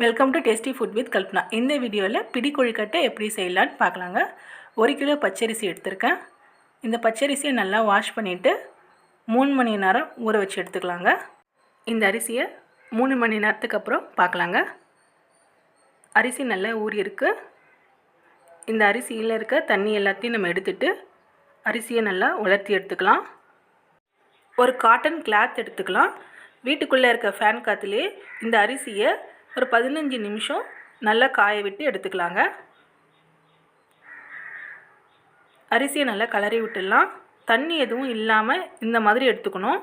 Welcome to tasty food with Kalpana. இந்த வீடியோவில் பிடி கொழுக்கட்டை எப்படி செய்யலான்னு பார்க்கலாங்க. 1 கிலோ பச்சரிசி எடுத்திருக்கேன். இந்த பச்சரிசியை நல்லா வாஷ் பண்ணிவிட்டு 3 மணி நேரம் ஊற வச்சு எடுத்துக்கலாங்க. இந்த அரிசியை 3 மணி நேரத்துக்கு அப்புறம் பார்க்கலாங்க. அரிசி நல்லா ஊறி இருக்கு. இந்த அரிசியில் இருக்க தண்ணி எல்லாத்தையும் நம்ம எடுத்துட்டு அரிசியை நல்லா உலர்த்தி எடுத்துக்கலாம். ஒரு காட்டன் கிளாத் எடுத்துக்கலாம். வீட்டுக்குள்ளே இருக்க ஃபேன் காற்றுலேயே இந்த அரிசியை ஒரு 15 நிமிஷம் நல்லா காய விட்டு எடுத்துக்கலாங்க. அரிசியை நல்லா கலரி விட்டுடலாம். தண்ணி எதுவும் இல்லாமல் இந்த மாதிரி எடுத்துக்கணும்.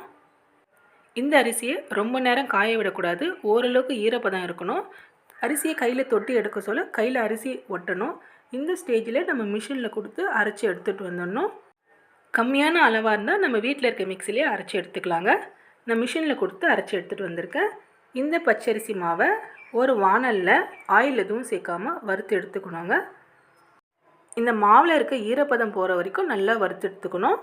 இந்த அரிசியை ரொம்ப நேரம் காய விடக்கூடாது. ஓரளவுக்கு ஈரப்பதம் இருக்கணும். அரிசியை கையில் தொட்டி எடுக்க சொல்ல கையில் அரிசி ஒட்டணும். இந்த ஸ்டேஜில் நம்ம மிஷினில் கொடுத்து அரைச்சி எடுத்துகிட்டு வந்துடணும். கம்மியான அளவாக இருந்தால் நம்ம வீட்டில் இருக்க மிக்சிலே அரைச்சி எடுத்துக்கலாங்க. நான் மிஷினில் கொடுத்து அரைச்சி எடுத்துகிட்டு வந்திருக்கேன். இந்த பச்சரிசி மாவை ஒரு வானலில் ஆயில் எதுவும் சேர்க்காமல் வறுத்து எடுத்துக்கணுங்க. இந்த மாவில் இருக்க ஈரப்பதம் போகிற வரைக்கும் நல்லா வறுத்து எடுத்துக்கணும்.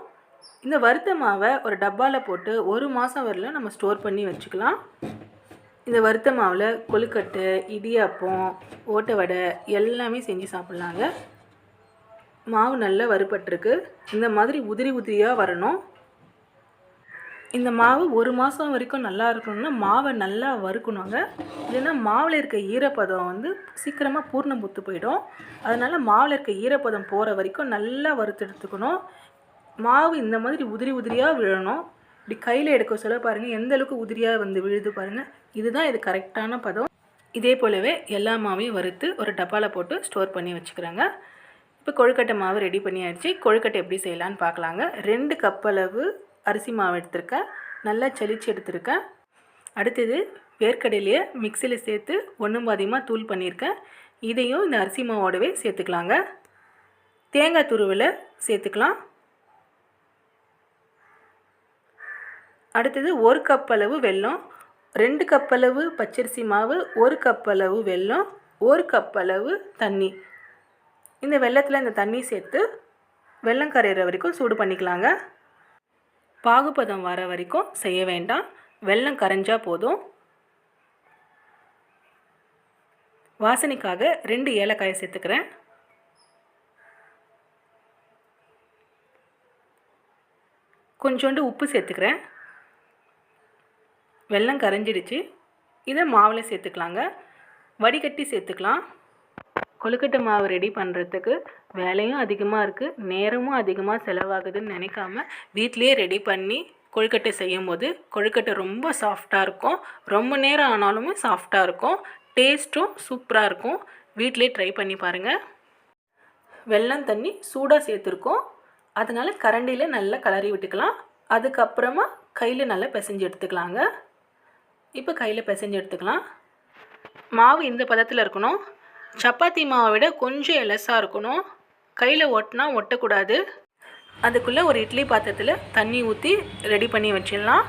இந்த வறுத்த மாவை ஒரு டப்பாவில் போட்டு 1 மாதம் வரல நம்ம ஸ்டோர் பண்ணி வச்சுக்கலாம். இந்த வறுத்த மாவில் கொழுக்கட்டை, இடியாப்பம், ஓட்டை வடை எல்லாமே செஞ்சு சாப்பிட்லாங்க. மாவு நல்லா வறுபட்டிருக்கு. இந்த மாதிரி உதிரி உதிரியாக வரணும். இந்த மாவு 1 மாதம் வரைக்கும் நல்லா இருக்கணும்னா மாவை நல்லா வறுக்கணுங்க. இல்லைன்னா மாவில் இருக்க ஈரப்பதம் சீக்கிரமாக பூர்ணம் புத்து போயிடும். அதனால் மாவில் இருக்க ஈரப்பதம் போகிற வரைக்கும் நல்லா வறுத்து எடுத்துக்கணும். மாவு இந்த மாதிரி உதிரி உதிரியாக விழணும். இப்படி கையில் எடுக்க சொல்ல பாருங்கள் எந்த அளவுக்கு உதிரியாக விழுது பாருங்கள். இதுதான் இது கரெக்டான பதம். இதே போலவே எல்லா மாவையும் வறுத்து ஒரு டப்பாவில் போட்டு ஸ்டோர் பண்ணி வச்சுக்கிறாங்க. இப்போ கொழுக்கட்டை மாவு ரெடி பண்ணியாச்சு. கொழுக்கட்டை எப்படி செய்யலான்னு பார்க்கலாங்க. 2 கப் அளவு அரிசி மாவு எடுத்திருக்கேன். நல்லா சலிச்சு எடுத்திருக்கேன். அடுத்தது வேர்க்கடலையை மிக்சியில் சேர்த்து 1 பாதியமாக தூள் பண்ணியிருக்கேன். இதையும் இந்த அரிசி மாவோடவே சேர்த்துக்கலாங்க. தேங்காய் துருவலை சேர்த்துக்கலாம். அடுத்தது 1 கப் அளவு வெல்லம், 2 கப் அளவு பச்சரிசி மாவு, 1 கப் அளவு வெல்லம், 1 கப் அளவு தண்ணி. இந்த வெல்லத்தில் இந்த தண்ணி சேர்த்து வெல்லம் கரையிற வரைக்கும் சூடு பண்ணிக்கலாங்க. பாகுபதம் வர வரைக்கும் செய்ய வேண்டாம். வெல்லம் கரைஞ்சா போதும். வாசனைக்காக 2 ஏலக்காயை சேர்த்துக்கிறேன். கொஞ்சோண்டு உப்பு சேர்த்துக்கிறேன். வெல்லம் கரைஞ்சிடுச்சு. இதை மாவில் சேர்த்துக்கலாங்க. வடிகட்டி சேர்த்துக்கலாம். கொழுக்கட்டை மாவு ரெடி பண்ணுறதுக்கு வேலையும் அதிகமாக இருக்குது, நேரமும் அதிகமாக செலவாகுதுன்னு நினைக்காம வீட்டிலேயே ரெடி பண்ணி கொழுக்கட்டை செய்யும் போது கொழுக்கட்டை ரொம்ப சாஃப்டாக இருக்கும். ரொம்ப நேரம் ஆனாலுமே சாஃப்டாக இருக்கும். டேஸ்ட்டும் சூப்பராக இருக்கும். வீட்டிலே ட்ரை பண்ணி பாருங்கள். வெல்லம் தண்ணி சூடாக சேர்த்துருக்கோம். அதனால் கரண்டியில் நல்லா கலரி விட்டுக்கலாம். அதுக்கப்புறமா கையில் நல்லா பிசைஞ்சு எடுத்துக்கலாங்க. இப்போ கையில் பிசைஞ்சு எடுத்துக்கலாம். மாவு இந்த பதத்தில் இருக்கணும். சப்பாத்தி மாவை விட கொஞ்சம் எலசாக இருக்கணும். கையில் ஒட்டக்கூடாது. அதுக்குள்ளே ஒரு இட்லி பாத்திரத்தில் தண்ணி ஊற்றி ரெடி பண்ணி வச்சிடலாம்.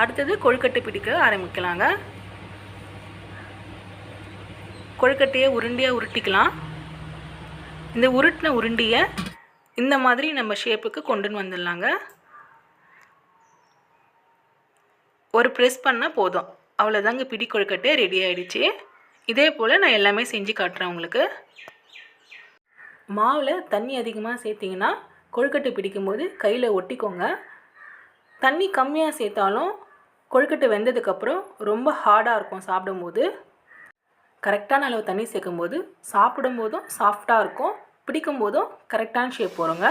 அடுத்தது கொழுக்கட்டை பிடிக்க ஆரம்பிக்கலாங்க. கொழுக்கட்டையை உருண்டையாக உருட்டிக்கலாம். இந்த உருட்டின உருண்டியை இந்த மாதிரி நம்ம ஷேப்புக்கு கொண்டுன்னு வந்துடலாங்க. ஒரு ப்ரெஸ் பண்ணால் போதும். அவ்வளோதாங்க, பிடி கொழுக்கட்டை ரெடி ஆகிடுச்சு. இதே போல் நான் எல்லாமே செஞ்சு காட்டுறேன் உங்களுக்கு. மாவில் தண்ணி அதிகமாக சேர்த்திங்கன்னா கொழுக்கட்டை பிடிக்கும்போது கையில் ஒட்டிக்கோங்க. தண்ணி கம்மியாக சேர்த்தாலும் கொழுக்கட்டை வெந்ததுக்கப்புறம் ரொம்ப ஹார்டாக இருக்கும் சாப்பிடும்போது. கரெக்டான அளவு தண்ணி சேர்க்கும்போது சாப்பிடும்போதும் சாஃப்டாக இருக்கும், பிடிக்கும்போதும் கரெக்டான ஷேப் போகிறோங்க.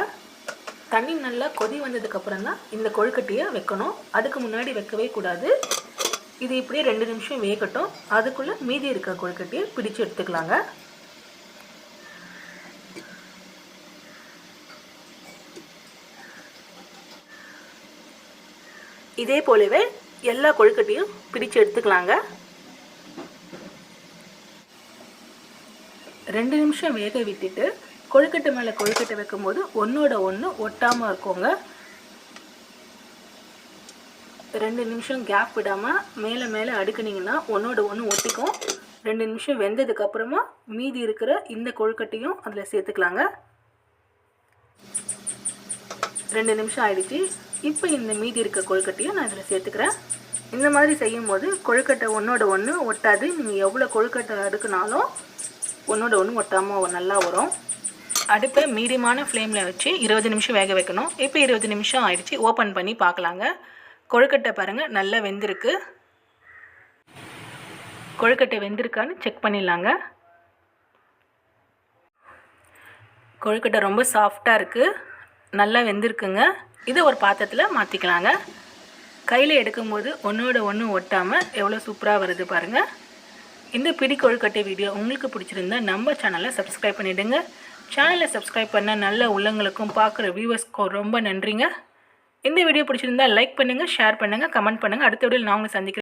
தண்ணி நல்லா கொதி வந்ததுக்கப்புறம் தான் இந்த கொழுக்கட்டையை வைக்கணும். அதுக்கு முன்னாடி வைக்கவே கூடாது. இது இப்படியே 2 நிமிஷம் வேகட்டும். அதுக்குள்ளே மீதி இருக்க கொழுக்கட்டையை பிடிச்சு எடுத்துக்கலாங்க. இதே போலவே எல்லா கொழுக்கட்டையும் பிடிச்சு எடுத்துக்கலாங்க. 2 நிமிஷம் வேக விட்டுட்டு கொழுக்கட்டை மேலே கொழுக்கட்டை வைக்கும்போது ஒன்றோட ஒன்று ஒட்டாமல் இருக்குங்க. 2 நிமிஷம் கேப் விடாமல் மேலே அடுக்குனிங்கன்னா ஒன்றோட ஒன்று ஒட்டிக்கும். 2 நிமிஷம் வெந்ததுக்கப்புறமா மீதி இருக்கிற இந்த கொழுக்கட்டையும் அதில் சேர்த்துக்கலாங்க. 2 நிமிஷம் ஆயிடுச்சு. இப்போ இந்த மீதி இருக்க கொழுக்கட்டையும் நான் இதில் சேர்த்துக்கிறேன். இந்த மாதிரி செய்யும்போது கொழுக்கட்டை ஒன்றோட ஒன்று ஒட்டாது. நீங்கள் எவ்வளோ கொழுக்கட்டை அடுக்குனாலும் ஒன்றோட ஒன்று ஒட்டாமல் நல்லா வரும். அடுப்பை மீடியமான ஃப்ளேமில் வச்சு 20 நிமிஷம் வேக வைக்கணும். இப்போ 20 நிமிஷம் ஆயிடுச்சு. ஓப்பன் பண்ணி பார்க்கலாங்க. கொழுக்கட்டை பாருங்கள் நல்லா வெந்திருக்கு. கொழுக்கட்டை வெந்திருக்கான்னு செக் பண்ணிடலாங்க. கொழுக்கட்டை ரொம்ப சாஃப்டாக இருக்குது, நல்லா வெந்திருக்குங்க. இதை ஒரு பாத்திரத்தில் மாற்றிக்கலாங்க. கையில் எடுக்கும்போது ஒன்றோட ஒன்று ஒட்டாமல் எவ்வளோ சூப்பராக வருது பாருங்கள். இந்த பிடி கொழுக்கட்டை வீடியோ உங்களுக்கு பிடிச்சிருந்தா நம்ம சேனலை சப்ஸ்கிரைப் பண்ணிவிடுங்க. சேனலை சப்ஸ்கிரைப் பண்ண நல்ல உள்ளங்களுக்கும் பார்க்குற வியூவர்ஸ்க்கும் ரொம்ப நன்றிங்க. இந்த வீடியோ பிடிச்சிருந்தா லைக் பண்ணுங்கள், ஷேர் பண்ணுங்கள், கமெண்ட் பண்ணுங்கள். அடுத்த வீடியோவில் நான் உங்களை சந்திக்கிறேன்.